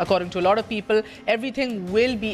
According to a lot of people, everything will be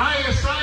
ISI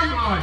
MI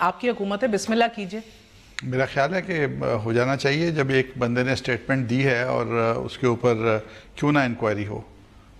آپ کی حکومت ہے, بسم اللہ کیجئے. میرا خیال ہے کہ ہو جانا چاہیے. جب ایک بندے نے اسٹیٹمنٹ دی ہے اور اس کے اوپر کیوں نہ انکوائری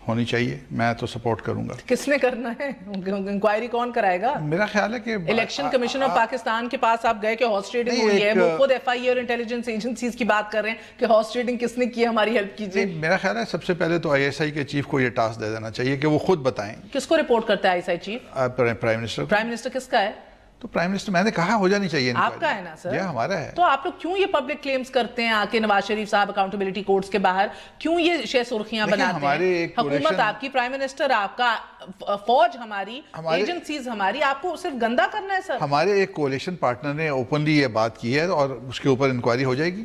ہونی چاہیے, میں تو سپورٹ کروں گا. کس نے کرنا ہے انکوائری, کون کرائے گا؟ میرا خیال ہے کہ الیکشن کمیشن آف پاکستان کے پاس آپ گئے کہ ہارس ٹریڈنگ ہوئی ہے, وہ خود ایف آئی اے اور انٹیلیجنس ایجنسیز کی بات کر رہے ہیں کہ ہارس ٹریڈنگ کس نے کی, ہماری ہیلپ کیجیے. میرا خیال ہے سب سے پہلے تو آئی ایس آئی کے چیف کو یہ ٹاسک دے دینا چاہیے کہ وہ خود بتائیں. کس کو رپورٹ کرتا ہے I S I chief? Prime minister. Prime minister کس کا ہے؟ تو پرائم منسٹر میں نے کہا ہو جانی چاہیے. آپ کا ہے نا سر؟ یہ ہمارا ہے. تو آپ لوگ کیوں یہ پبلک کلیمز کرتے ہیں آ کے نواز شریف صاحب اکاؤنٹیبلٹی کورٹس کے باہر, کیوں یہ شے سرخیاں بناتے ہیں؟ حکومت آپ کی, پرائم منسٹر آپ کا, فوج ہماری, ایجنسیز ہماری, آپ کو صرف گندا کرنا ہے سر. ہمارے ایک کولیشن پارٹنر نے اوپنلی یہ بات کی ہے اور اس کے اوپر انکوائری ہو جائے گی.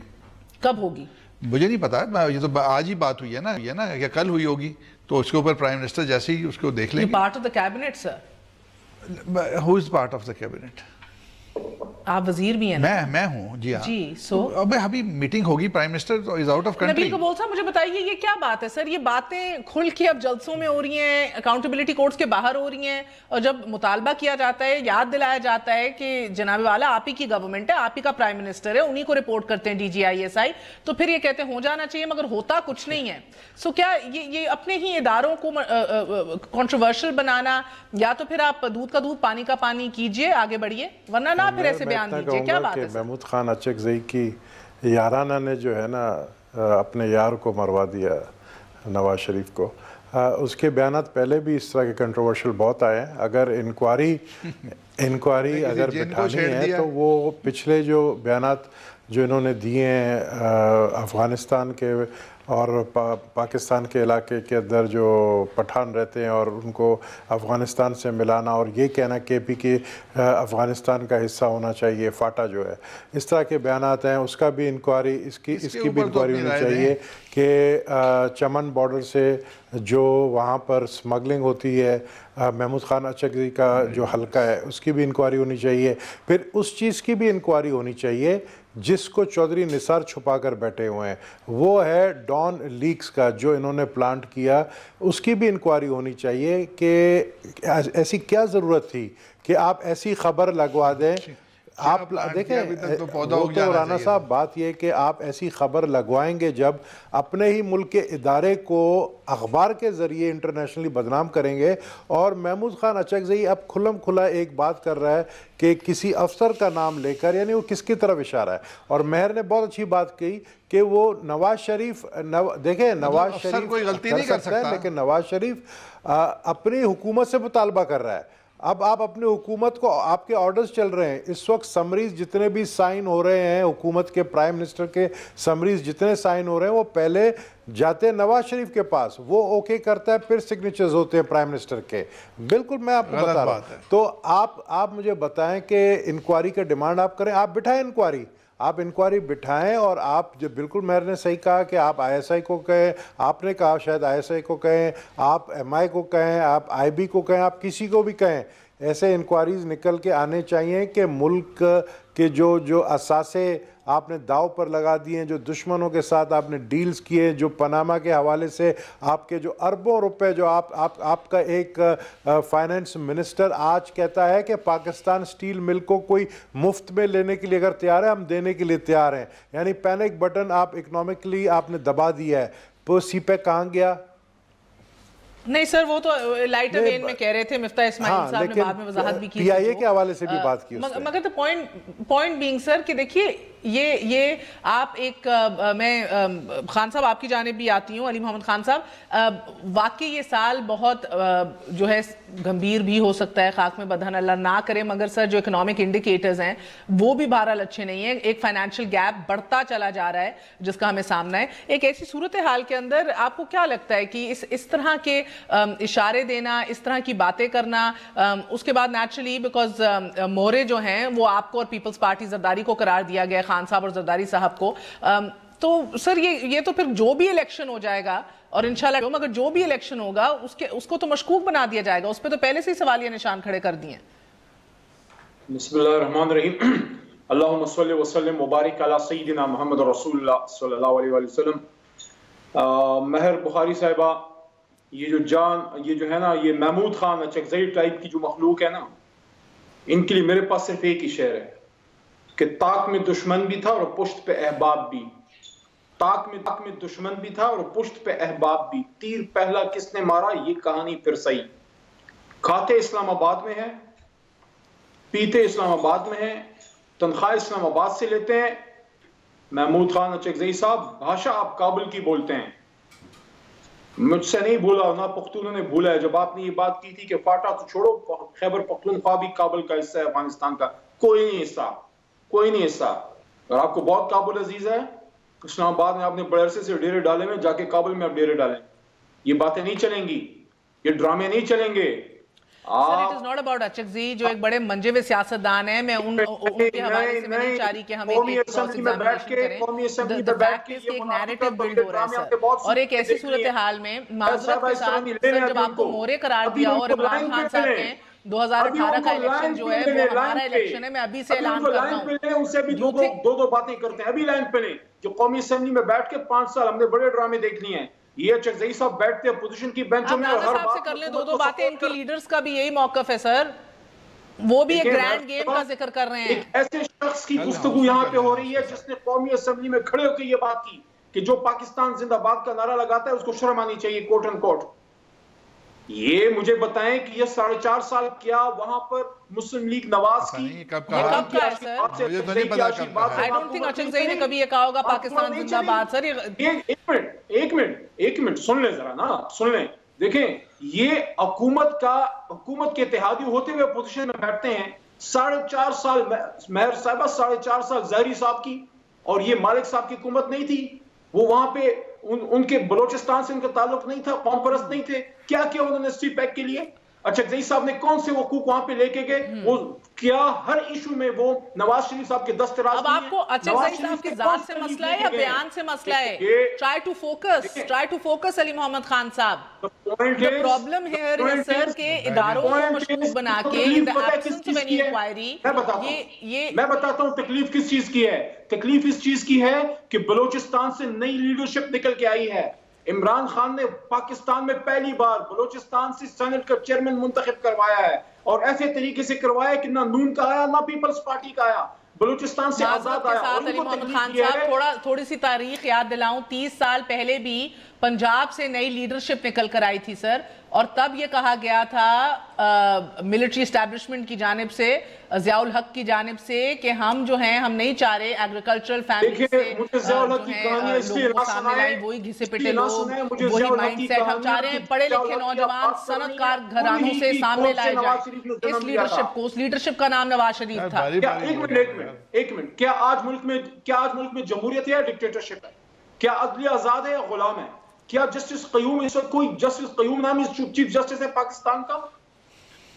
کب ہوگی مجھے نہیں پتا, یہ تو آج ہی بات ہوئی ہے نا, یا کل ہوئی ہوگی, تو اس کے اوپر پرائم منسٹر جیسے ہی اس کو دیکھ لیں گے. Part of the cabinet sir. Who is part of the cabinet? آپ وزیر بھی ہیں نا؟ میں ہوں. جی ہاں. جی سو ابھی میٹنگ ہوگی, prime minister is out of country. Nabeel Gabol صاحب مجھے بتائیے یہ کیا بات ہے سر؟ یہ باتیں کھل کے اب جلسوں میں ہو رہی ہیں, اکاؤنٹیبلٹی کورٹس کے باہر ہو رہی ہیں, اور جب مطالبہ کیا جاتا ہے, یاد دلایا جاتا ہے کہ جناب والا آپ ہی کی گورنمنٹ ہے, آپ ہی کا پرائم منسٹر ہے, انہی کو رپورٹ کرتے ہیں D G I S I, تو پھر یہ کہتے ہیں ہو جانا چاہیے مگر ہوتا کچھ نہیں ہے. سو کیا یہ اپنے ہی اداروں کو کنٹروورشل بنانا, یا تو پھر آپ دودھ کا دودھ پانی کا پانی کیجئے, آگے بڑھیے, ورنہ نہ پھر ایسے بیان دیجئے. کیا بات ہے؟ محمود خان اچکزئی کی یارانہ نے جو ہے نا اپنے یار کو مروا دیا نواز شریف کو. اس کے بیانات پہلے بھی اس طرح کے کنٹروورشل بہت آئے ہیں. اگر انکوائری اگر بٹھانی ہے تو وہ پچھلے جو بیانات جو انہوں نے دیے ہیں افغانستان کے اور پاکستان کے علاقے کے اندر جو پٹھان رہتے ہیں اور ان کو افغانستان سے ملانا, اور یہ کہنا کہ پی کے افغانستان کا حصہ ہونا چاہیے, فاٹا جو ہے, اس طرح کے بیانات ہیں. اس کا بھی انکوائری, اس کی بھی انکوائری ہونی چاہیے کہ چمن بارڈر سے جو وہاں پر سمگلنگ ہوتی ہے, محمود خان اچکزئی کا جو حلقہ ہے, اس کی بھی انکوائری ہونی چاہیے. پھر اس چیز کی بھی انکوائری ہونی چاہیے جس کو چودھری نثار چھپا کر بیٹھے ہوئے ہیں, وہ ہے ڈان لیکس کا جو انہوں نے پلانٹ کیا. اس کی بھی انکوائری ہونی چاہیے کہ ایسی کیا ضرورت تھی کہ آپ ایسی خبر لگوا دیں. آپ دیکھیں رانا صاحب, بات یہ کہ آپ ایسی خبر لگوائیں گے جب اپنے ہی ملک کے ادارے کو اخبار کے ذریعے انٹرنیشنلی بدنام کریں گے. اور محمود خان اچکزئی اب کھلم کھلا ایک بات کر رہا ہے کہ کسی افسر کا نام لے کر, یعنی وہ کس کی طرف اشارہ ہے. اور مہر نے بہت اچھی بات کہی کہ وہ نواز شریف, دیکھیں نواز شریف کوئی غلطی نہیں کر سکتا, لیکن نواز شریف اپنی حکومت سے مطالبہ کر رہا ہے. اب آپ اپنی حکومت کو, آپ کے آرڈرز چل رہے ہیں اس وقت, سمریز جتنے بھی سائن ہو رہے ہیں حکومت کے, پرائم منسٹر کے سمریز جتنے سائن ہو رہے ہیں, وہ پہلے جاتے ہیں نواز شریف کے پاس, وہ اوکے کرتا ہے, پھر سگنیچرز ہوتے ہیں پرائم منسٹر کے. بالکل میں آپ کو بتا رہا ہوں. تو آپ مجھے بتائیں کہ انکوائری کا ڈیمانڈ آپ کریں, آپ بٹھائیں انکوائری, آپ انکوائری بٹھائیں. اور آپ جو بالکل مہر نے صحیح کہا کہ آپ آئی ایس آئی کو کہیں, آپ نے کہا شاید آئی ایس آئی کو کہیں, آپ ایم آئی کو کہیں, آپ آئی بی کو کہیں, آپ کسی کو بھی کہیں, ایسے انکوائریز نکل کے آنے چاہیے کہ ملک کے جو اثاثے آپ نے داؤ پر لگا دیے ہیں, جو دشمنوں کے ساتھ آپ نے ڈیلز کیے, جو پاناما کے حوالے سے آپ کے جو اربوں روپے جو آپ کا ایک فائنانس منسٹر آج کہتا ہے کہ پاکستان سٹیل مل کو کوئی مفت میں لینے کے لیے اگر تیار ہے, ہم دینے کے لیے تیار ہیں. یعنی پینک بٹن آپ اکنامکلی آپ نے دبا دیا ہے. تو سی پے کہاں گیا؟ نہیں سر, وہ تو لائٹ وین میں کہہ رہے تھے, مفتاح اسماعیل صاحب نے بعد میں وضاحت بھی کی, پی آئی اے کے حوالے سے بھی بات کی. مگر تو پوائنٹ بینگ سر کہ دیکھیے یہ آپ ایک, میں خان صاحب آپ کی جانب بھی آتی ہوں, علی محمد خان صاحب, واقعی یہ سال بہت جو ہے گمبھیر بھی ہو سکتا ہے, خاک میں بدہن اللہ نہ کرے, مگر سر جو اکنامک انڈیکیٹرز ہیں وہ بھی بہرحال اچھے نہیں ہیں. ایک فائنینشیل گیپ بڑھتا چلا جا رہا ہے جس کا ہمیں سامنا ہے. ایک ایسی صورتحال کے اندر آپ کو کیا لگتا ہے کہ اس طرح کے اشارے دینا, اس طرح کی باتیں کرنا, اس کے بعد نیچرلی بیکاز مورے جو ہیں وہ آپ کو اور پیپلز پارٹی زرداری کو قرار دیا گیا, خان صاحب اور زرداری صاحب کو, تو سر یہ تو پھر جو بھی الیکشن ہو جائے گا, اور انشاءاللہ مگر جو بھی الیکشن ہوگا اس کو تو مشکوک بنا دیا جائے گا, اس پہ تو پہلے سے ہی سوالیہ نشان کھڑے کر دیے ہیں. بسم اللہ الرحمن الرحیم. اللہم صلی وسلم مبارک علی سیدنا محمد رسول اللہ صلی اللہ علیہ وسلم. مہر بخاری صاحبہ, یہ جو ہے نا, یہ محمود خان اچکزئی ٹائپ کی جو مخلوق ہے نا, ان کے لیے میرے پاس صرف ایک ہی شعر ہے کہ طاق میں دشمن بھی تھا اور پشت پہ احباب بھی، طاق میں دشمن بھی تھا اور پشت پہ احباب بھی، تیر پہلا کس نے مارا یہ کہانی پھر صحیح، کھاتے اسلام آباد میں ہیں، پیتے اسلام آباد میں ہیں، تنخواہ اسلام آباد سے لیتے ہیں۔ محمود خان اچکزئی صاحب، بھاشا آپ کابل کی بولتے ہیں، مجھ سے نہیں بھولا، نہ پختونوں نے بھولا ہے۔ جب آپ نے یہ بات کی تھی کہ فاٹا تو چھوڑو، خیبر پختونخوا بھی کابل کا حصہ ہے افغانستان کا، کوئی نہیں حصہ، کوئی نہیں حصہ۔ اور آپ کو بہت کابل عزیز ہے، اسلام آباد میں آپ نے بڑے عرصے سے ڈیرے ڈالے میں، جا کے کابل میں آپ ڈیرے ڈالیں۔ یہ باتیں نہیں چلیں گی، یہ ڈرامے نہیں چلیں گے۔ Sir, it is not about Achakzee جو ایک بڑے منجے ہوئے سیاستدان ہیں، میں ان کے حوالے سے میں نہیں چاہ رہی کہ ہم ایک کراس ایگزامینیشن کریں۔ The fact is کہ ایک نیریٹو بلڈ ہو رہا ہے سر، اور ایک ایسی صورتحال میں معذرت کے ساتھ سر جب آپ کو مورے قرار دیا اور عمران خان صاحب نے 2018 کا الیکشن جو ہے وہ ہمارا الیکشن ہے، میں ابھی سے اعلان کرتا ہوں، ان سے بھی دو باتیں کرتے ہیں، ابھی لائن پہ لیں۔ جو قومی اسمبلی میں بیٹھ کے 5 سال ہم نے بڑے ڈرامے دیکھ لیے ہیں، یہ اچکزئی صاحب بیٹھتے ہیں اپوزیشن کی بینچوں میں، اور ہر صاحب سے کر لیں دو باتیں۔ ان کی لیڈرز کا بھی یہی موقف ہے سر، وہ بھی ایک گرینڈ گیم کا ذکر کر رہے ہیں۔ ایک ایسے شخص کی گفتگو یہاں پہ ہو رہی ہے جس نے قومی اسمبلی میں کھڑے ہو کے یہ بات کی کہ جو پاکستان زندہ باد کا نعرہ لگاتا ہے اس کو شرم آنی چاہیے، کوٹ اینڈ کوٹ۔ یہ مجھے بتائیں کہ یہ 4.5 سال کیا وہاں پر مسلم لیگ نواز کی کب کہا ہے سر؟ مجھے تو نہیں پتا کب کہا ہے۔ I don't think اچکزئی نے کبھی یہ کہا ہوگا پاکستان زندہ باد سر۔ ایک منٹ سن لیں ذرا نا، سن لیں۔ دیکھیں یہ حکومت کے اتحادی ہوتے ہوئے اپوزیشن میں بیٹھتے ہیں، 4.5 سال مہر صاحبہ، 4.5 سال ظاہری صاحب کی اور یہ مالک صاحب کی حکومت نہیں تھی، وہ وہاں پہ ان کے بلوچستان سے ان کا تعلق نہیں تھا، قوم پرست نہیں تھے، کیا کیا انہوں نے سی پیک کے لیے؟ اچکزئی صاحب نے کون سے حقوق وہاں پہ لے کے گئے؟ وہ کیا ہر ایشو میں وہ نواز شریف صاحب کے دستراز اب آپ کو اچکزئی صاحب کی ذات سے مسئلہ ہے یا بیان سے مسئلہ ہے؟ try to focus علی محمد خان صاحب۔ The problem here is sir کہ اداروں کو مشکوک بنا کے in the absence of any inquiry، میں بتاتا ہوں تکلیف کس چیز کی ہے۔ تکلیف اس چیز کی ہے کہ بلوچستان سے نئی لیڈرشپ نکل کے آئی ہے۔ عمران خان نے پاکستان میں پہلی بار بلوچستان سے سینٹ کا چیئرمین منتخب کروایا ہے، اور ایسے طریقے سے کروایا کہ نہ نون کا آیا نہ پیپلز پارٹی کا آیا، بلوچستان سے آزاد آیا۔ علی محمد خان صاحب تھوڑی سی تاریخ یاد دلاؤں، 30 سال پہلے بھی پنجاب سے نئی لیڈرشپ نکل کر آئی تھی سر، اور تب یہ کہا گیا تھا ملٹری اسٹیبلشمنٹ کی جانب سے، ضیاء الحق کی جانب سے، کہ ہم جو ہیں ہم نہیں چاہ رہے ایگریکلچرل فیملی سے لوگوں کو سامنے لائیں، وہی گھسے پٹے لوگ، وہی مائنڈ سیٹ، ہم چاہ رہے ہیں پڑھے لکھے نوجوان صنعت کار گھرانوں سے سامنے لائے جائیں۔ اس لیڈرشپ کو، اس لیڈرشپ کا نام نواز شریف تھا۔ ایک منٹ، کیا آج ملک میں جمہوریت ہے یا ڈکٹیٹرشپ ہے؟ کیا عدلیہ آزاد ہے یا غلام ہے؟ کیا جسٹس قیوم، اس وقت کوئی جسٹس قیوم نامی چیف جسٹس ہے پاکستان کا؟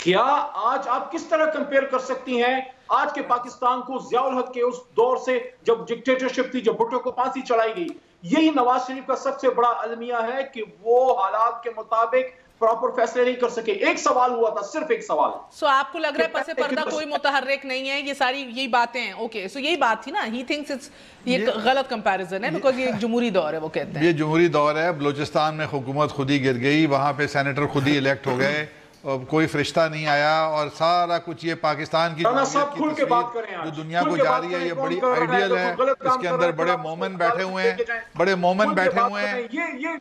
کیا آج آپ کس طرح کمپیئر کر سکتی ہیں آج کے پاکستان کو ضیاء الحق کے اس دور سے جب ڈکٹیٹرشپ تھی، جب بھٹو کو پھانسی چڑھائی گئی؟ یہی نواز شریف کا سب سے بڑا المیہ ہے کہ وہ حالات کے مطابق پراپر فیصلے نہیں کر سکے۔ ایک سوال ہوا تھا، صرف ایک سوال۔ سو آپ کو لگ رہا ہے پس پردہ کوئی متحرک نہیں ہے، یہ ساری یہی باتیں ہیں؟ اوکے، سو یہی بات تھی نا، ہی تھنکس اٹس یہ غلط کمپیریزن ہے بیکاز یہ ایک جمہوری دور ہے، وہ کہتے ہیں یہ جمہوری دور ہے۔ بلوچستان میں حکومت خود ہی گر گئی، وہاں پہ سینیٹر خود ہی الیکٹ ہو گئے، کوئی فرشتہ نہیں آیا، اور سارا کچھ یہ پاکستان کی جمہوریت کی تصویر جو دنیا کو جاری ہے، یہ بڑی آئیڈیل ہے، اس کے اندر بڑے مومن بیٹھے ہوئے ہیں، بڑے مومن بیٹھے ہوئے ہیں،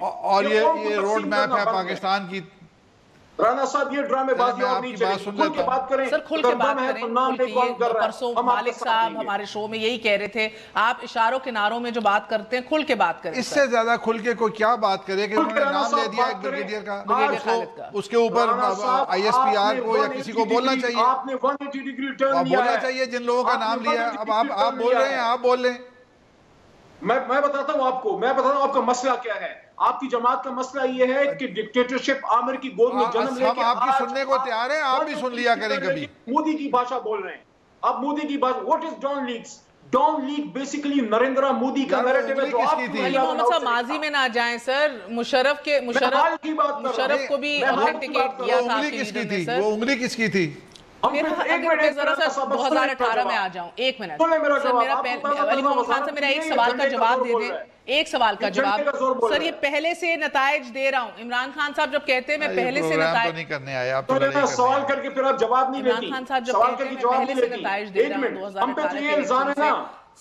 اور یہ روڈ میپ ہے پاکستان کی۔ رانا صاحب یہ ڈرامے بازی اور نہیں چلے، کھل کے بات کریں سر، کھل کے بات کریں۔ پرسوں مالک صاحب ہمارے شو میں یہی کہہ رہے تھے، آپ اشاروں کناروں میں جو بات کرتے ہیں کھل کے بات کریں۔ اس سے زیادہ کھل کے کوئی کیا بات کرے کہ انہوں نے نام لے دیا ایک بریگیڈیئر کا، اس کے اوپر آئی ایس پی آر کو یا کسی کو بولنا چاہیے، آپ نے 180 ڈگری ٹرن لیا ہے، بولنا چاہیے جن لوگوں کا نام لیا۔ اب آپ بول رہے ہیں، آپ بول لیں۔ میں بتاتا ہوں آپ کو، آپ کا مسئلہ کیا ہے۔ آپ کی جماعت کا مسئلہ یہ ہے کہ ڈکٹیٹرشپ عامر کی گود میں جنم لے کے، ہم آپ کی سننے کو تیار ہیں، آپ بھی سن لیا کریں کبھی۔ مودی کی بھاشا بول رہے ہیں آپ، مودی کی بھاشا۔ What is don legs? Don leg basically Narendra Modi کا نیریٹو ہے۔ علی محمد صاحب ماضی میں نہ جائیں سر، مشرف کو بھی اوتھینٹیکیٹ کیا تھا۔ وہ انگلی کس کی تھی؟ میں ذرا سا 2018 میں آ جاؤں، ایک منٹ سر، علی محمد خان سے میرا ایک سوال کا جواب دے دیں، ایک سوال کا جواب سر، یہ پہلے سے نتائج دے رہا ہوں، عمران خان صاحب جب کہتے ہیں میں پہلے سے نتائج نہیں کرنے آیا، سوال کر کے پھر آپ جواب نہیں لیتی، عمران خان صاحب جب کہتے ہیں میں پہلے سے نتائج دے رہا ہوں 2018 کے الیکشن سے،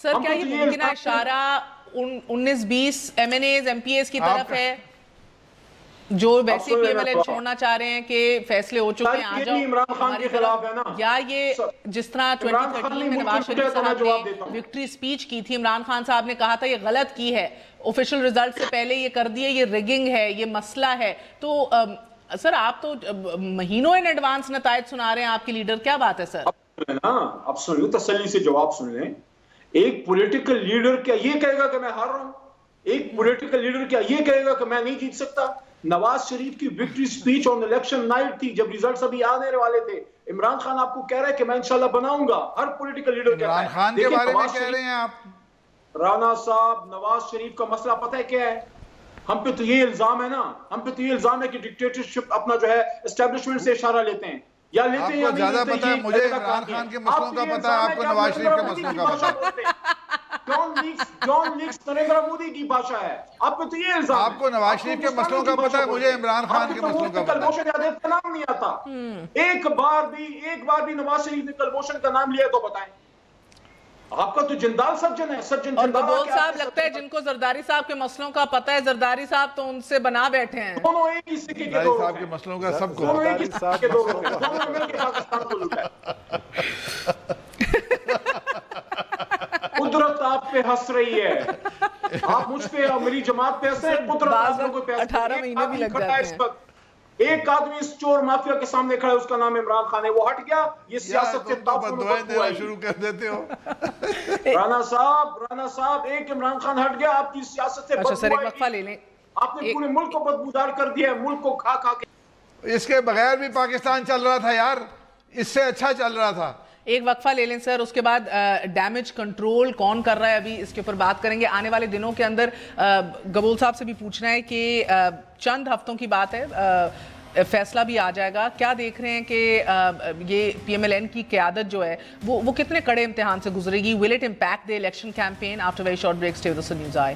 سر کیا یہ ممکنہ اشارہ 19-20 M N As M P As کی طرف ہے جو ویسے پی ایم ایل این چھوڑنا چاہ رہے ہیں کہ فیصلے ہو چکے ہیں آ جاؤ عمران خان کے خلاف ہے نا، یا یہ جس طرح 2013 میں نواز شریف صاحب نے وکٹری سپیچ کی تھی، عمران خان صاحب نے کہا تھا یہ غلط کی ہے، آفیشل رزلٹ سے پہلے یہ کر دیے، یہ ریگنگ ہے، یہ مسئلہ ہے، تو سر آپ تو مہینوں ان ایڈوانس نتائج سنا رہے ہیں آپ کے لیڈر، کیا بات ہے سر؟ اب سن لیں، تسلی سے جواب سن لیں، ایک پولیٹیکل لیڈر کیا یہ کہے گا کہ میں ہار رہا ہوں؟ ایک پولیٹیکل لیڈر کیا یہ کہے گا کہ میں نہیں جیت سکتا؟ نواز شریف کی وکٹری سپیچ آن الیکشن نائٹ تھی جب ریزلٹس ابھی آنے والے تھے، عمران خان آپ کو کہہ رہا ہے کہ میں انشاءاللہ بناؤں گا، ہر پولیٹیکل لیڈر کہتا ہے۔ عمران خان کے بارے میں کہہ رہے ہیں آپ؟ رانا صاحب، نواز شریف کا مسئلہ پتہ ہے کیا ہے؟ ہم پہ تو یہ الزام ہے نا، ہم پہ تو یہ الزام ہے کہ ڈکٹیٹرشپ اپنا جو ہے اسٹیبلشمنٹ سے اشارہ لیتے ہیں، یا لیتے ہیں یا نہیں لیتے ہیں۔ آپ کو زیادہ پتہ ہے، مجھے عمران خان کے مسئلوں کا پتہ ہے، آپ کو نواز شریف کے مسئلوں کا پتہ ہے۔ جان لیکس نریندر مودی کی باشا ہے، آپ کو تو یہ الزام ہے۔ آپ کو نواز شریف کے مسئلوں کا پتہ ہے، مجھے عمران خان کے مسئلوں کا پتہ ہے۔ کلبھوشن یادیو کا نام نہیں آتا، ایک بار بھی نواز شریف نے کلبھوشن کا نام لیا تو بتائیں۔ آپ کا تو جندال سجن ہے، سجن اور گبول صاحب لگتا ہے جن کو زرداری صاحب کے مسئلوں کا پتہ ہے، زرداری صاحب تو ان سے بنا بیٹھے ہیں۔ دونوں ایک ہی سکے کے دو زرداری صاحب کے مسئلوں کا سب کو دونوں ایک ہی سکے کے دو دونوں مل کے پاکستان کو لوٹا ہے۔ قدرت آپ پہ ہنس رہی ہے، آپ مجھ پہ اور میری جماعت پہ ہنسے، قدرت آپ لوگوں پہ ہنس رہی ہے۔ 18 مہینے بھی لگ جاتے ہیں۔ ایک آدمی اس چور مافیا کے سامنے کھڑا ہے، اس کا نام عمران خان ہے، وہ ہٹ گیا، یہ سیاست سے دعائیں دینا شروع کر دیتے ہو۔ رانا صاحب ایک عمران خان ہٹ گیا، آپ کی سیاست سے اچھا سر ایک وقفہ لے لیں، آپ نے پورے ملک کو بدبودار کر دیا ہے، ملک کو کھا کھا کے۔ اس کے بغیر بھی پاکستان چل رہا تھا یار، اس سے اچھا چل رہا تھا۔ ایک وقفہ لے لیں سر، اس کے بعد ڈیمیج کنٹرول کون کر رہا ہے ابھی اس کے اوپر بات کریں گے۔ آنے والے دنوں کے اندر گبول صاحب سے بھی پوچھنا ہے کہ چند ہفتوں کی بات ہے، فیصلہ بھی آ جائے گا، کیا دیکھ رہے ہیں کہ یہ پی ایم ایل این کی قیادت جو ہے وہ کتنے کڑے امتحان سے گزرے گی؟ will it impact the election campaign? After very short break, stay with us on News Eye.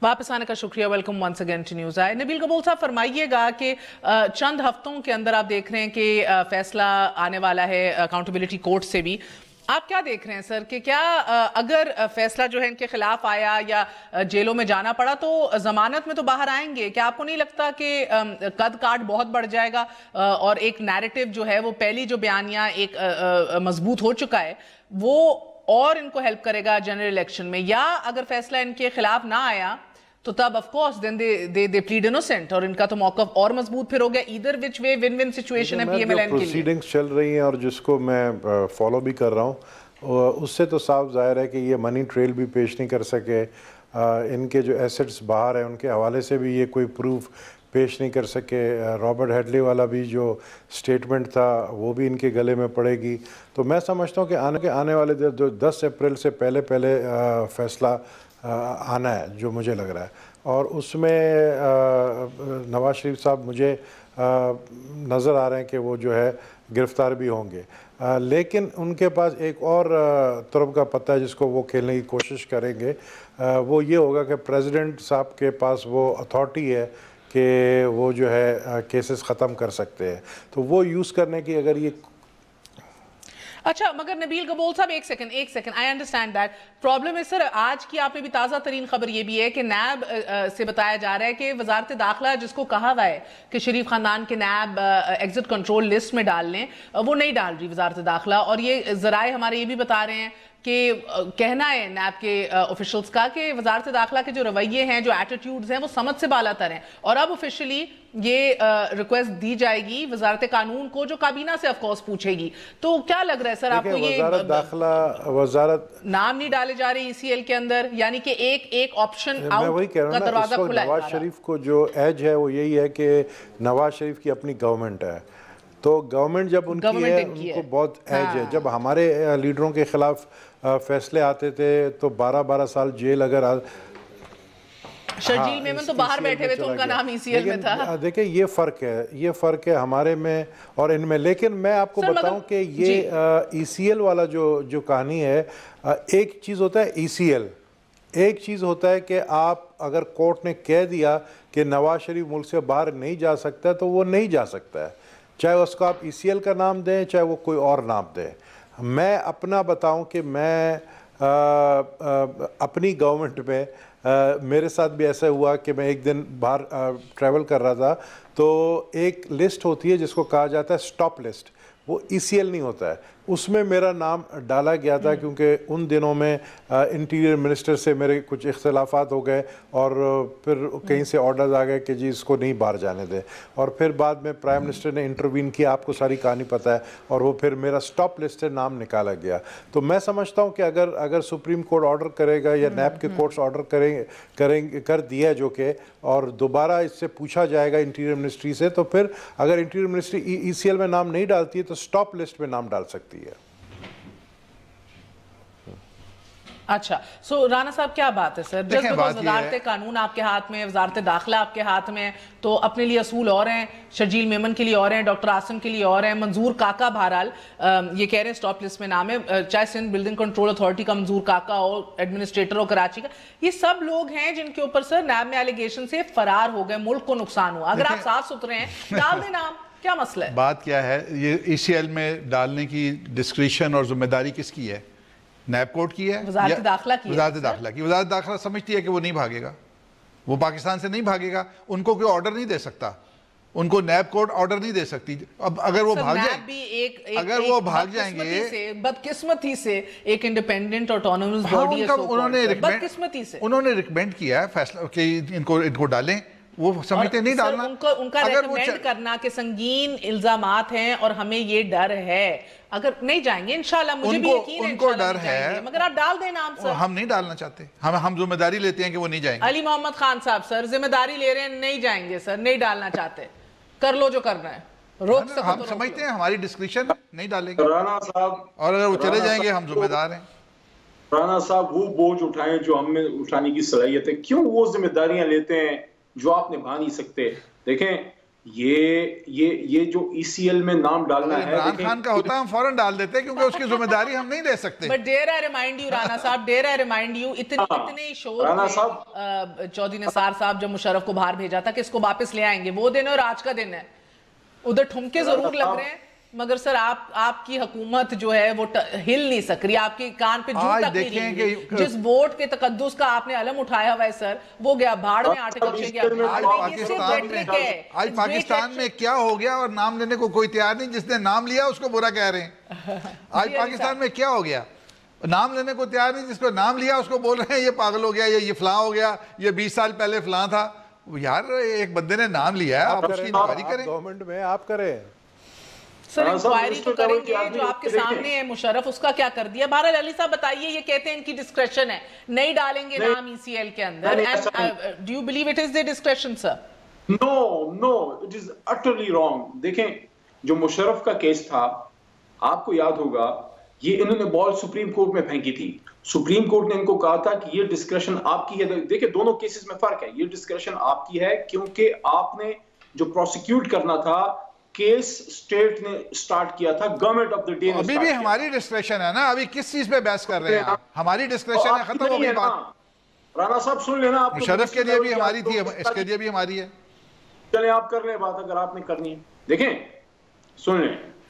واپس آنے کا شکریہ، welcome once again to News I. Nabeel Gabol صاحب فرمائیے گا کہ چند ہفتوں کے اندر آپ دیکھ رہے ہیں کہ فیصلہ آنے والا ہے اکاؤنٹیبلٹی کورٹ سے بھی، آپ کیا دیکھ رہے ہیں سر کہ کیا اگر فیصلہ جو ہے ان کے خلاف آیا یا جیلوں میں جانا پڑا تو ضمانت میں تو باہر آئیں گے، کیا آپ کو نہیں لگتا کہ قد کاٹ بہت بڑھ جائے گا اور ایک نیریٹو جو ہے وہ پہلی جو بیانیہ ایک مضبوط ہو چکا ہے وہ اور ان کو ہیلپ کرے گا جنرل الیکشن میں، یا اگر فیصلہ ان کے خلاف نہ آیا تو تب of course then they pleaded innocent اور ان کا تو موقف اور مضبوط پھر ہو گیا؟ ایدر وچ وے ون ون سچویشن ہے پی ایم ایل این کے لیے۔ پروسیڈنگز چل رہی ہیں اور جس کو میں فالو بھی کر رہا ہوں، اس سے تو صاف ظاہر ہے کہ یہ منی ٹریل بھی پیش نہیں کر سکے، ان کے جو ایسٹس باہر ہیں ان کے حوالے سے بھی یہ کوئی پروف پیش نہیں کر سکے، رابرٹ ہیڈلی والا بھی جو سٹیٹمنٹ تھا وہ بھی ان کے گلے میں پڑے گی۔ تو میں سمجھتا ہوں کہ آنے والے 10 اپریل سے پہلے فیصلہ آنا ہے جو مجھے لگ رہا ہے، اور اس میں نواز شریف صاحب مجھے نظر آ رہے ہیں کہ وہ جو ہے گرفتار بھی ہوں گے، لیکن ان کے پاس ایک اور طرف کا پتہ ہے جس کو وہ کھیلنے کی کوشش کریں گے، وہ یہ ہوگا کہ پریزیڈنٹ صاحب کے پاس وہ اتھارٹی ہے کہ وہ جو ہے کیسز ختم کر سکتے ہیں، تو وہ یوز کرنے کی اگر یہ اچھا مگر نبیل گبول صاحب ایک second I understand that problem ہے سر۔ آج کی آپ نے بھی تازہ ترین خبر یہ بھی ہے کہ نیب سے بتایا جا رہا ہے کہ وزارت داخلہ جس کو کہا ہوا ہے کہ شریف خاندان کے نیب ایگزٹ کنٹرول لسٹ میں ڈال لیں، وہ نہیں ڈال رہی وزارت داخلہ، اور یہ ذرائع ہمارے یہ بھی بتا رہے ہیں کہ کہنا ہے نیب کے آفیشلز کا کہ وزارت داخلہ کے جو رویے ہیں، جو ایٹیٹیوڈز ہیں، وہ سمجھ سے بالا تر ہیں، اور اب آفیشلی یہ ریکویسٹ دی جائے گی وزارت قانون کو، جو کابینہ سے آف کورس پوچھے گی. تو کیا لگ رہا ہے سر آپ کو، یہ وزارت داخلہ نام نہیں ڈالے جا رہے ECL کے اندر، یعنی کہ ایک آپشن آؤٹ کا دروازہ کھلا ہے؟ نواز شریف کو جو ایج ہے وہ یہی ہے کہ نواز شریف کی اپنی گورنمنٹ ہے، تو گورنمنٹ جب ان کی ہے ان کو بہت ایج ہے. جب ہمارے لیڈروں کے خلاف فیصلے آتے تھے تو 12 سال جیل، اگر شرجیل میمن تو باہر بیٹھے ہوئے تو ان کا نام ECL میں تھا. دیکھیں یہ فرق ہے ہمارے میں اور ان میں. لیکن میں آپ کو بتاؤں کہ یہ ECL والا جو کہانی ہے، ایک چیز ہوتا ہے ECL، ایک چیز ہوتا ہے کہ آپ اگر کورٹ نے کہہ دیا کہ نواز شریف ملک سے باہر نہیں جا سکتا تو وہ نہیں جا سکتا ہے، چاہے اس کو آپ ECL کا نام دیں چاہے وہ کوئی اور نام دیں. میں اپنا بتاؤں کہ میں اپنی گورنمنٹ میں میرے ساتھ بھی ایسا ہوا کہ میں ایک دن باہر ٹریول کر رہا تھا، تو ایک لسٹ ہوتی ہے جس کو کہا جاتا ہے سٹاپ لسٹ، وہ ECL نہیں ہوتا ہے. اس میں میرا نام ڈالا گیا تھا کیونکہ ان دنوں میں انٹیریئر منسٹر سے میرے کچھ اختلافات ہو گئے اور پھر کہیں سے آرڈرز آ گئے کہ جی اس کو نہیں باہر جانے دیں، اور پھر بعد میں پرائم منسٹر نے انٹروین کیا، آپ کو ساری کہانی پتہ ہے، اور وہ پھر میرا سٹاپ لسٹ سے نام نکالا گیا. تو میں سمجھتا ہوں کہ اگر سپریم کورٹ آرڈر کرے گا یا نیب کے کورٹس آرڈر کر دیا جو کہ، اور دوبارہ اس سے پوچھا جائے گا انٹیریئر منسٹری سے، تو پھر اگر انٹیریئر منسٹری ECL میں نام نہیں ڈالتی ہے تو سٹاپ لسٹ میں نام ڈال سکتی ہے. اچھا، سو رانا صاحب کیا بات ہے سر؟ جس بیکاز وزارت قانون آپ کے ہاتھ میں، وزارت داخلہ آپ کے ہاتھ میں، تو اپنے لیے اصول اور ہیں، شرجیل میمن کے لیے اور ہیں، ڈاکٹر عاصم کے لیے اور ہیں، منظور کاکا بہرحال یہ کہہ رہے ہیں سٹاپ لسٹ میں نام ہے، چاہے سندھ بلڈنگ کنٹرول اتھارٹی کا منظور کاکا ہو، ایڈمنسٹریٹر ہو کراچی کا، یہ سب لوگ ہیں جن کے اوپر سر نیب میں ایلیگیشن سے فرار ہو گئے، ملک کو نقصان ہوا. اگر آپ صاف ستھرے ہیں ڈال دیں نام، کیا مسئلہ ہے؟ بات کیا ہے، یہ ECL میں ڈالنے کی ڈسکریشن اور ذمہ داری کس کی ہے؟ نیب کورٹ کی ہے، وزارت داخلہ کی ہے. وزارت داخلہ سمجھتی ہے کہ وہ نہیں بھاگے گا، وہ پاکستان سے نہیں بھاگے گا، ان کو کوئی آرڈر نہیں دے سکتا، ان کو نیب کورٹ آرڈر نہیں دے سکتی. اب اگر وہ بھاگ جائیں گے، بدقسمتی سے ایک انڈیپینڈنٹ آٹونومس باڈی ہے، بدقسمتی سے انہوں نے ریکمینڈ کیا ہے فیصلہ کہ ان کو ڈالیں، وہ سمجھتے نہیں ڈالنا. ان کا ریکمینڈ کرنا کہ سنگین الزامات ہیں اور ہمیں یہ ڈر ہے، اگر نہیں جائیں گے انشاءاللہ، مجھے بھی یقین ہے ان کو ڈر ہے، مگر آپ ڈال دیں نام سر. ہم نہیں ڈالنا چاہتے، ہم ذمہ داری لیتے ہیں کہ وہ نہیں جائیں گے. علی محمد خان صاحب سر ذمہ داری لے رہے ہیں، نہیں جائیں گے سر، نہیں ڈالنا چاہتے، کر لو جو کرنا ہے، روک سکو. ہم سمجھتے ہیں ہماری ڈسکریشن نہیں ڈالیں گے، رانا صاحب، اور اگر وہ چلے جائیں گے ہم ذمہ دار ہیں. رانا صاحب وہ بوجھ اٹھائیں جو ہم میں اٹھانے کی صلاحیت ہے، کیوں وہ ذمہ داریاں لیتے ہیں جو آپ نبھا نہیں سکتے؟ دیکھیں یہ جو ECL میں نام ڈالنا ہے، عمران خان کا ہوتا ہم فوراں ڈال دیتے کیونکہ اس کی ذمہ داری ہم نہیں لے سکتے. بٹ ڈیر آئی ریمائنڈ یو رانا صاحب، ڈیر آئی ریمائنڈ یو، اتنے شور تھے چودھری نثار صاحب جب مشرف کو باہر بھیجا تھا کہ اس کو واپس لے آئیں گے، وہ دن اور آج کا دن ہے. ادھر ٹھمکے ضرور لگ رہے ہیں مگر سر آپ کی حکومت جو ہے وہ ہل نہیں سک رہی، آپ کے کان پہ جھوٹ تک نہیں رہی. جس ووٹ کے تقدس کا آپ نے علم اٹھایا ہوا ہے سر، وہ گیا بھاڑ میں، آٹے کچھے گیا. آج پاکستان میں کیا ہو گیا، اور نام لینے کو کوئی تیار نہیں، جس نے نام لیا اس کو برا کہہ رہے ہیں. آج پاکستان میں کیا ہو گیا، نام لینے کو تیار نہیں، جس کو نام لیا اس کو بول رہے ہیں یہ پاگل ہو گیا، یہ فلاں ہو گیا، یہ 20 سال پہلے فلاں تھا. یار ایک بندے نے نام لیا ہے، آپ اس کی انکوائری کریں. گورنمنٹ میں آپ کریں سر، انکوائری تو کریں گے، جو آپ کے سامنے ہے مشرف اس کا کیا کر دیا. بہرحال علی صاحب بتائیے، یہ کہتے ہیں ان کی ڈسکریشن ہے، نہیں ڈالیں گے نام ECL کے اندر. Do you believe it is their discretion, sir? No, it is utterly wrong. دیکھیں جو مشرف کا کیس تھا، آپ کو یاد ہوگا، یہ انہوں نے بال سپریم کورٹ میں پھینکی تھی. سپریم کورٹ نے ان کو کہا تھا کہ یہ ڈسکریشن آپ کی ہے. دیکھیں دونوں کیسز میں فرق ہے، یہ ڈسکریشن آپ کی ہے کیونکہ آپ نے جو پروسیکیوٹ کرنا تھا کیس سٹیٹ نے سٹارٹ کیا تھا، گورنمنٹ آف دی ڈے نے. ابھی بھی ہماری ڈسکریشن ہے نا، ابھی کس چیز پہ بحث کر رہے ہیں آپ؟ ہماری ڈسکریشن ہے، ختم ہو گئی بات. رانا صاحب سن لینا، آپ مشرف کے لیے بھی ہماری تھی، اس کے لیے بھی ہماری ہے. چلیں آپ کر لیں بات اگر آپ نے کرنی ہے. دیکھیں سن لیں،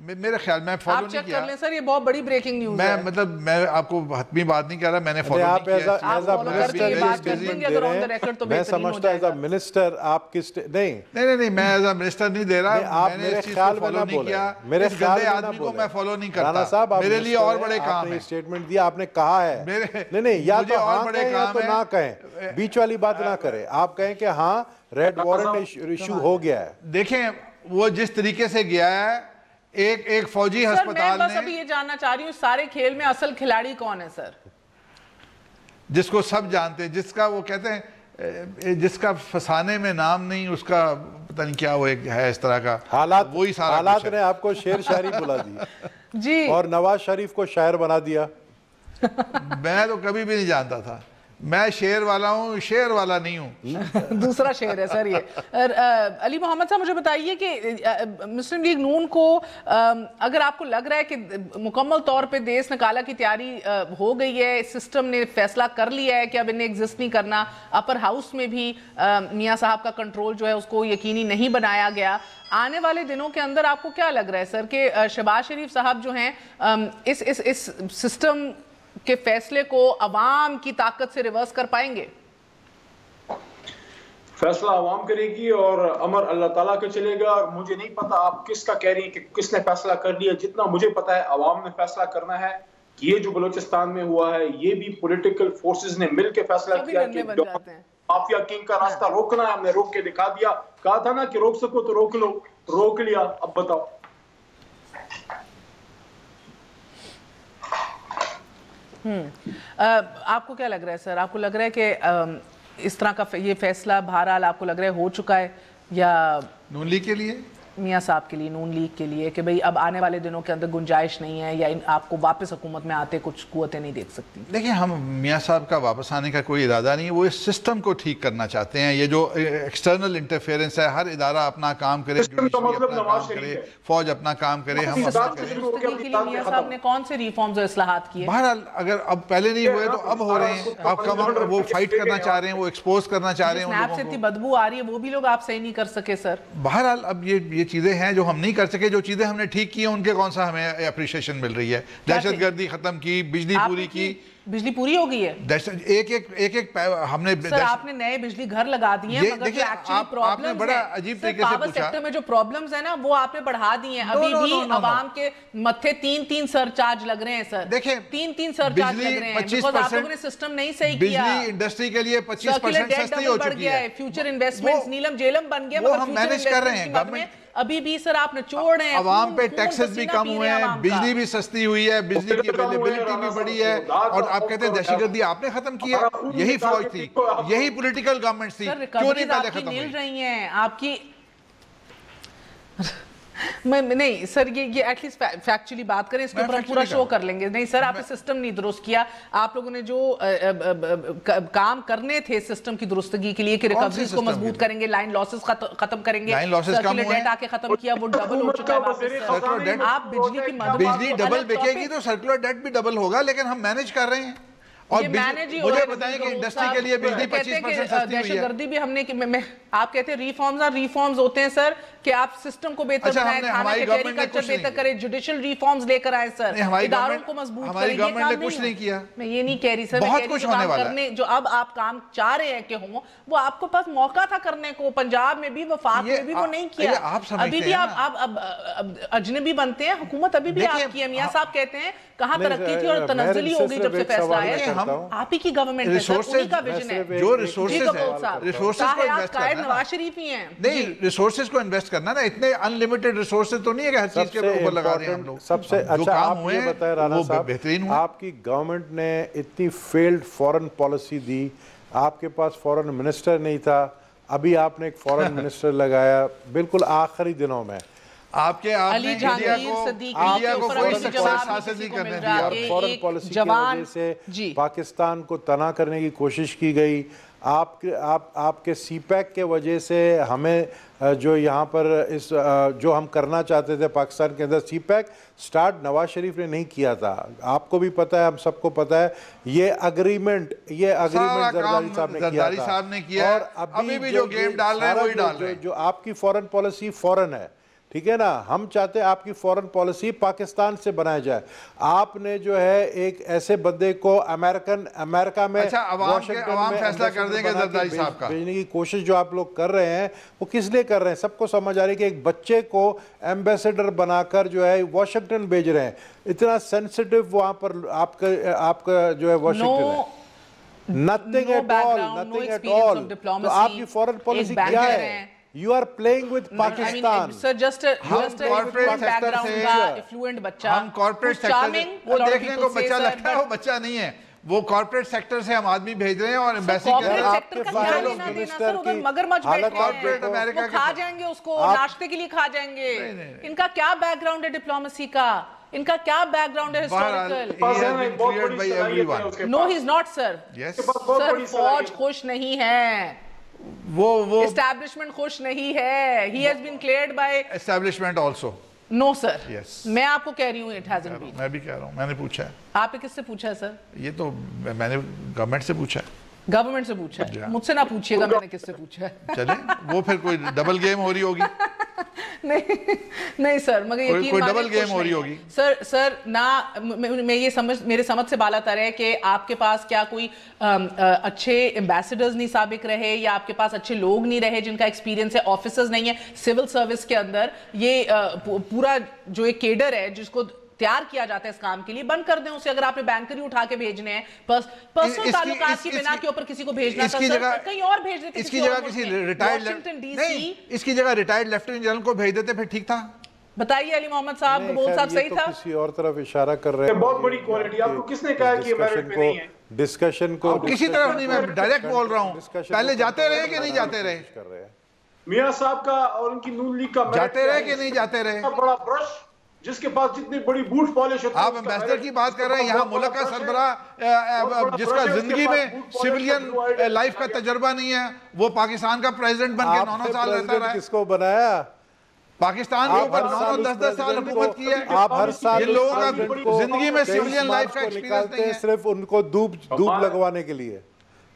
میرے خیال میں فالو نہیں کیا. آپ چیک کر لیں سر, یہ بہت بڑی بریکنگ نیوز ہے. میں آپ کو حتمی بات نہیں کہہ رہا, میں نے فالو نہیں کیا. میں سمجھتا ایز اے منسٹر آپ کی نہیں میں ایز اے منسٹر نہیں دے رہا, آپ میرے خیال میں نہ بولیں, میرے خیال آدمی کو میں فالو نہیں کرتا. رانا صاحب میرے لیے اور بڑے کام ہیں. اسٹیٹمنٹ دیا آپ نے, کہا ہے نہیں یا تو ہاں کہیں یا تو نہ کہیں, بیچ والی بات نہ کریں. آپ کہیں کہ ہاں ریڈ وارنٹ ایشو ہو گیا ہے. دیکھیں وہ جس طریقے سے گیا ہے, ایک فوجی ہسپتال میں بس ابھی یہ جاننا چاہ رہی ہوں سارے کھیل میں اصل کھلاڑی کون ہے سر؟ جس کو سب جانتے ہیں, جس کا وہ کہتے ہیں جس کا فسانے میں نام نہیں, اس کا پتہ نہیں کیا وہ ایک ہے اس طرح کا. حالات نے آپ کو شعر شاعری بلا دی جی, اور نواز شریف کو شاعر بنا دیا. میں تو کبھی بھی نہیں جانتا تھا, میں شعر والا ہوں, شعر والا نہیں ہوں. دوسرا شعر ہے سر یہ. علی محمد صاحب مجھے بتائیے کہ مسلم لیگ نون کو اگر آپ کو لگ رہا ہے کہ مکمل طور پہ دیس نکالا کی تیاری ہو گئی ہے, سسٹم نے فیصلہ کر لیا ہے کہ اب انہیں ایگزسٹ نہیں کرنا, اپر ہاؤس میں بھی میاں صاحب کا کنٹرول جو ہے اس کو یقینی نہیں بنایا گیا, آنے والے دنوں کے اندر آپ کو کیا لگ رہا ہے سر کہ شہباز شریف صاحب جو ہیں اس سسٹم کے فیصلے کو عوام کی طاقت سے ریورس کر پائیں گے؟ فیصلہ عوام کرے گی اور امر اللہ تعالیٰ کا چلے گا. اور مجھے نہیں پتا آپ کس کا کہہ رہی ہیں کہ کس نے فیصلہ کر لیا. جتنا مجھے پتا ہے عوام نے فیصلہ کرنا ہے کہ یہ جو بلوچستان میں ہوا ہے یہ بھی پولیٹیکل فورسز نے مل کے فیصلہ کیا کہ مافیا کنگ کا راستہ روکنا ہے. ہم نے روک کے دکھا دیا, کہا تھا نا کہ روک سکو تو روک لو, روک لیا. اب بتاؤ آپ کو کیا لگ رہا ہے سر؟ آپ کو لگ رہا ہے کہ اس طرح کا یہ فیصلہ بہرحال آپ کو لگ رہا ہے ہو چکا ہے, یا نون لیگ کے لیے, میاں صاحب کے لیے, نون لیگ کے لیے, کہ بھئی اب آنے والے دنوں کے اندر گنجائش نہیں ہے, یا آپ کو واپس حکومت میں آتے کچھ قوتیں نہیں دیکھ سکتی؟ دیکھیں ہم میاں صاحب کا واپس آنے کا کوئی ارادہ نہیں, وہ اس سسٹم کو ٹھیک کرنا چاہتے ہیں. یہ جو ایکسٹرنل انٹرفیئرنس ہے, ہر ادارہ اپنا کام کرے, جوڈیشری اپنا کام کرے, فوج اپنا کام کرے, ہم اپنا کریں. میاں صاحب نے کون سے ریفارمز اور اصلاحات کیے؟ بہرحال اگر اب پہلے نہیں ہوئے تو اب ہو رہے ہیں. اب کم وہ فائٹ کرنا چاہ رہے ہیں, وہ ایکسپوز کرنا چاہ رہے ہیں. اسنیپ سے اتنی بدبو آ رہی ہے, وہ بھی لوگ آپ صحیح نہیں کر سکے سر. بہرحال اب یہ چیزیں ہیں جو ہم نہیں کر سکے. جو چیزیں ہم نے ٹھیک کی ہیں ان کے کون سا ہمیں اپریشیشن مل رہی ہے. دہشت گردی ختم کی, بجلی پوری کی. بجلی پوری ہو گئی ہے, ایک ہم نے سر آپ نے نئے بجلی گھر لگا دیے ہیں, مگر جو ایکچولی پرابلمز ہیں پاور سیکٹر میں جو پرابلمز ہیں نا وہ آپ نے بڑھا دی ہیں. ابھی بھی عوام کے متھے 3 سرچارج لگ رہے ہیں سر, دیکھیں 3 سرچارج لگ رہے ہیں, بیکاز آپ لوگوں نے سسٹم نہیں صحیح کیا. بجلی انڈسٹری کے لیے 25% سستی ہو چکی ہے. فیوچر انویسٹمنٹس نیلم جیلم بن گیا, وہ ہم مینیج کر رہے ہیں. گورنمنٹ ابھی بھی سر آپ نے چھوڑ رہے ہیں, عوام پہ ٹیکسز بھی کم ہوئے ہیں, بجلی بھی سستی ہوئی ہے, بجلی کی اویلیبلٹی بھی بڑی ہے. اور آپ کہتے ہیں دہشت گردی آپ نے ختم کیا, یہی فوج تھی, یہی پولیٹیکل گورنمنٹ تھی, کیوں نہیں پہلے ختم ہوئی؟ مل رہی ہیں آپ کی نہیں سر, یہ ایٹ لیسٹ فیکچولی بات کریں, اس کے اوپر پورا شو کر لیں گے. نہیں سر آپ نے سسٹم نہیں درست کیا, آپ لوگوں نے جو کام کرنے تھے سسٹم کی درستگی کے لیے کہ ریکوریز کو مضبوط کریں گے, لائن لاسز ختم کریں گے, سرکولر ڈیٹ آ کے ختم کیا, وہ ڈبل ہو چکا ہے. آپ بجلی ڈبل بکے گی تو سرکولر ڈیٹ بھی ڈبل ہوگا, لیکن ہم مینیج کر رہے ہیں. اور مجھے بتائیں کہ انڈسٹری کے لیے بجلی 25% سستی ہوئی ہے. دہشت گردی بھی ہم نے, آپ کہتے ہیں ریفارمز ہوتے ہیں سر کہ آپ سسٹم کو بہتر بنائیں, کھانا کے ڈیری کلچر بہتر کریں, جوڈیشل ریفارمز لے کر آئیں سر, اداروں کو مضبوط کریں. ہماری گورنمنٹ نے کچھ نہیں کیا. میں یہ نہیں کہہ رہی سر, بہت کچھ ہونے والا ہے. جو اب آپ کام چاہ رہے ہیں کہ ہوں, وہ آپ کو پاس موقع تھا کرنے کو. پنجاب میں بھی, وفاق میں بھی وہ نہیں کیا. ابھی بھی آپ اجنبی بنتے ہیں, حکومت ابھی بھی آپ کی ہے. میاں صاحب کہتے ہیں کہاں ترقی تھی اور تنزلی ہو گئی جب سے فیصلہ آیا. آپ ہی کی گورنمنٹ ہے سر, انہی کا ویژن ہے. جو ریسورسز ہیں, ریسورسز کو انویسٹ کرنا. نواز شریف ہی ہیں. نہیں, ریسورسز کو انویسٹ کرنا نا, اتنے انلیمیٹڈ ریسورسز تو نہیں ہے کہ ہر چیز کے اوپر لگا دیں ہم لوگ. سب سے اچھا آپ یہ بتائیں رانا صاحب, آپ کی گورنمنٹ نے اتنی فیلڈ فورن پالیسی دی, آپ کے پاس فورن منسٹر نہیں تھا, ابھی آپ نے ایک فورن منسٹر لگایا بالکل آخری دنوں میں. آپ کے علی جہانگیر صدیقی کو کوئی سکسیس حاصل نہیں کرنے دیا. فورن پالیسی کی وجہ سے پاکستان کو تنہا کرنے کی کوشش کی گئی. آپ کے سی پیک کے وجہ سے ہمیں جو یہاں پر جو ہم کرنا چاہتے تھے پاکستان کے اندر, سی پیک سٹارٹ نواز شریف نے نہیں کیا تھا. آپ کو بھی پتہ ہے, ہم سب کو پتہ ہے, یہ اگریمنٹ زرداری صاحب نے کیا. اور ابھی بھی جو گیم ڈال رہے ہیں وہی ڈال رہے ہیں. جو آپ کی فورن پالیسی فورن ہے, ٹھیک ہے نا, ہم چاہتے ہیں آپ کی فورن پالیسی پاکستان سے بنایا جائے. آپ نے جو ہے ایک ایسے بندے کو امریکہ میں عوام فیصلہ کر دیں گے زرداری صاحب کا بھیجنے کی کوشش جو آپ لوگ کر رہے ہیں وہ کس لیے کر رہے ہیں؟ سب کو سمجھ آ رہی ہے کہ ایک بچے کو ایمبیسڈر بنا کر جو ہے واشنگٹن بھیج رہے ہیں. اتنا سینسٹیو وہاں پر آپ کا جو ہے واشنگٹن ہے. Nothing at all. تو آپ کی فورن پالیسی کیا ہے؟ You are playing with Pakistan. Sir, just a background کا affluent بچہ. ہم کارپوریٹ سیکٹر سے وہ دیکھنے کو بچہ لگتا ہے, وہ بچہ نہیں ہے. وہ کارپوریٹ سیکٹر سے ہم آدمی بھیج رہے ہیں اور ایمبیسی کر رہے ہیں. آپ کے مگرمچھ بیٹھے ہیں, وہ کھا جائیں گے اس کو, ناشتے کے لیے کھا جائیں گے. ان کا کیا بیک گراؤنڈ ہے ڈپلومیسی کا؟ ان کا کیا بیک گراؤنڈ ہے historical? No, he is not, sir. Sir, فوج خوش نہیں ہے, وہ اسٹیبلشمنٹ خوش نہیں ہے. He has been cleared by establishment also. No, sir. میں آپ کو کہہ رہی ہوں, it hasn't been. میں بھی کہہ رہا ہوں, میں نے پوچھا ہے. آپ نے کس سے پوچھا ہے سر؟ یہ تو میں نے گورنمنٹ سے پوچھا ہے. گورنمنٹ سے پوچھا ہے, مجھ سے نہ پوچھئے گا میں نے کس سے پوچھا ہے. چلیں, وہ پھر کوئی ڈبل گیم ہو رہی ہوگی. نہیں سر, مگر یقین کوئی ڈبل گیم ہو رہی ہوگی. سر نہ میں یہ میرے سمجھ سے بالا تر ہے کہ آپ کے پاس کیا کوئی اچھے ایمبیسڈرز نہیں سابق رہے, یا آپ کے پاس اچھے لوگ نہیں رہے جن کا ایکسپیرینس ہے, آفیسرز نہیں ہے سول سروس کے اندر. یہ پورا جو ایک کیڈر ہے جس کو تیار کیا جاتا ہے اس کام کے لیے, بند کر دیں اسے. اگر آپ نے بینکر ہی اٹھا کے بھیجنے ہیں, پرسنل تعلقات کی بنا کے اوپر کسی کو بھیجنا تھا سر, کہیں اور بھیج دیتے. اس کی جگہ کسی ریٹائرڈ لیفٹیننٹ جنرل کو بھیج دیتے, پھر ٹھیک تھا. بتائیے علی محمد صاحب, قبول صاحب صحیح تھا. کسی اور طرف اشارہ کر رہے ہیں. بہت بڑی کوالٹی. آپ کو کس نے کہا کہ میرٹ پہ نہیں ہے؟ ڈسکشن کو کسی طرف نہیں, میں ڈائریکٹ بول رہا ہوں. پہلے جاتے رہے کہ نہیں جاتے رہے؟ میاں صاحب کا اور ان کی نون لیگ کا جاتے رہے کہ نہیں جاتے رہے؟ بڑا برش جس کے پاس جتنی بڑی بوٹ پالش ہوتی ہے. آپ ایمبیسڈر کی بات کر رہے ہیں, یہاں ملک کا سربراہ جس کا زندگی میں سیویلین لائف کا تجربہ نہیں ہے, وہ پاکستان کا پریزیڈنٹ بن کے 9 سال رہتا رہا ہے. کس کو بنایا؟ پاکستان کے اوپر 9-10 سال حکومت کی ہے. آپ ہر سال یہ لوگوں کا زندگی میں سیویلین لائف کا ایکسپیرینس نہیں ہے. صرف ان کو دھوپ لگوانے کے لیے,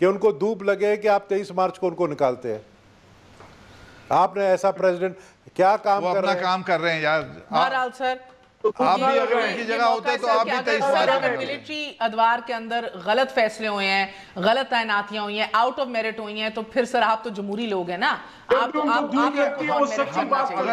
کہ ان کو دھوپ لگے کہ آپ 23 مارچ کو ان کو نکالتے ہیں. آپ نے ایسا پریزیڈنٹ کیا کام کر رہے ہیں؟ وہ اپنا کام کر رہے ہیں یار. بہرحال سر, آپ بھی اگر ان کی جگہ ہوتے تو آپ بھی 23 مارچ اگر ملٹری ادوار کے اندر غلط فیصلے ہوئے ہیں, غلط تعیناتیاں ہوئی ہیں, آؤٹ آف میرٹ ہوئی ہیں, تو پھر سر آپ تو جمہوری لوگ ہیں نا. اگر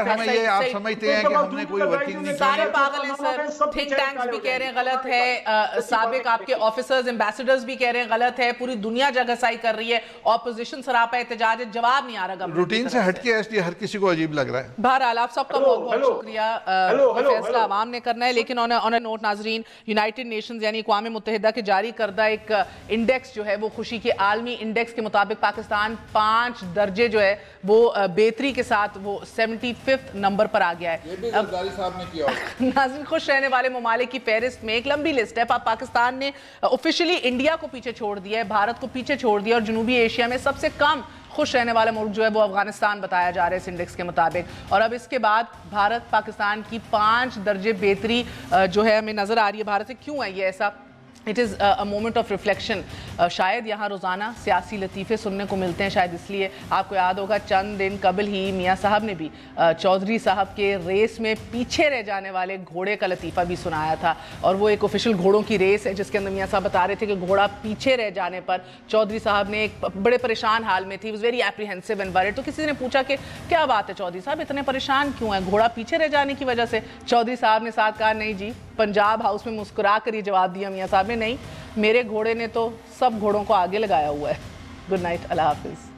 ہمیں یہ آپ سمجھتے ہیں کہ ہم نے کوئی ورکنگ نہیں کی, سارے پاگل ہیں سر. تھنک ٹینکس بھی کہہ رہے ہیں غلط ہے, سابق آپ کے آفیسرز ایمبیسڈرز بھی کہہ رہے ہیں غلط ہے, پوری دنیا جگہسائی کر رہی ہے, اپوزیشن سراپا احتجاج ہے, جواب نہیں آ رہا گورنمنٹ. روٹین سے ہٹ کے اس لیے ہر کسی کو عجیب لگ رہا ہے. بہرحال آپ سب کا بہت بہت شکریہ. فیصلہ عوام نے کرنا ہے, لیکن آن اے نوٹ ناظرین, یونائٹڈ نیشنز یعنی اقوام متحدہ کے جاری کردہ ایک انڈیکس جو ہے وہ خوشی کے عالمی انڈیکس کے مطابق پاکستان 5 درجے جو ہے وہ بہتری کے ساتھ وہ 75 نمبر پر آ گیا ہے. یہ بھی زرداری صاحب نے کیا. ناظرین, خوش رہنے والے ممالک کی فہرست میں ایک لمبی لسٹ ہے. پاکستان نے آفیشلی انڈیا کو پیچھے چھوڑ دیا ہے, بھارت کو پیچھے چھوڑ دیا, اور جنوبی ایشیا میں سب سے کم خوش رہنے والا ملک جو ہے وہ افغانستان بتایا جا رہا ہے اس انڈیکس کے مطابق. اور اب اس کے بعد بھارت پاکستان کی 5 درجے بہتری جو ہے ہمیں نظر آ رہی ہے. بھارت سے کیوں ہے یہ ایسا؟ It is a moment of reflection. شاید یہاں روزانہ سیاسی لطیفے سننے کو ملتے ہیں, شاید اس لیے. آپ کو یاد ہوگا چند دن قبل ہی میاں صاحب نے بھی چودھری صاحب کے ریس میں پیچھے رہ جانے والے گھوڑے کا لطیفہ بھی سنایا تھا, اور وہ ایک آفیشیل گھوڑوں کی ریس ہے جس کے اندر میاں صاحب بتا رہے تھے کہ گھوڑا پیچھے رہ جانے پر چودھری صاحب نے ایک بڑے پریشان حال میں تھی, was very apprehensive and word. تو کسی نے پوچھا کہ کیا بات ہے چودھری صاحب, اتنے پریشان کیوں ہیں, گھوڑا پیچھے رہ جانے کی وجہ سے؟ چودھری صاحب نے ساتھ کہا نہیں جی, پنجاب ہاؤس میں مسکرا کر یہ جواب دیا میاں صاحب نے, نہیں میرے گھوڑے نے تو سب گھوڑوں کو آگے لگایا ہوا ہے. گڈ نائٹ, اللہ حافظ.